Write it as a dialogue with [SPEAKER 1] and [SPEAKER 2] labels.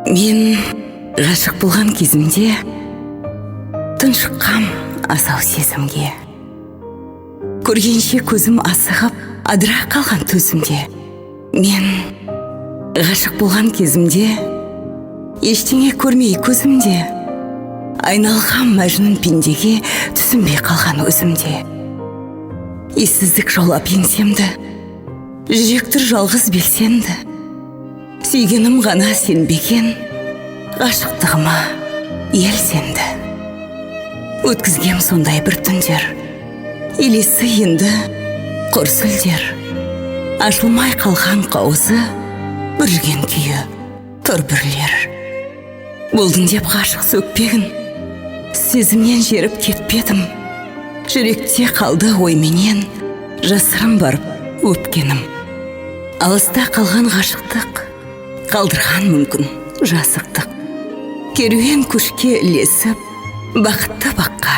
[SPEAKER 1] Мен ғашық болған кезімде тұншыққам асау сезімге. Көргенше көзім асығып, адыра қалған төзімде. Мен ғашық болған кезімде ештеңе көрмей көзімде. Айналғам мәжнүн пендеге, түсінбей қалған өзімде. Ессіздік жаулап еңсемді, жүректір жалғыз бексенді. Сүйгенім ғана сенбеген, ғашықтығыма ел сенді. Өткізгем сондай бір түндер, елесі енді құр сүлдер. Ашылмай қалған қауызы, бүрген күйі тұр бірлер. Болдың деп ғашық сөкпегін, сезімнен жеріп кетпедім. Жүректе қалды ойменен, жасырын барып өпкенім. Алыста қалған ғашықтық, қалдырған мүмкін жасықтық. Керуен көшке ілесіп, бақытты баққа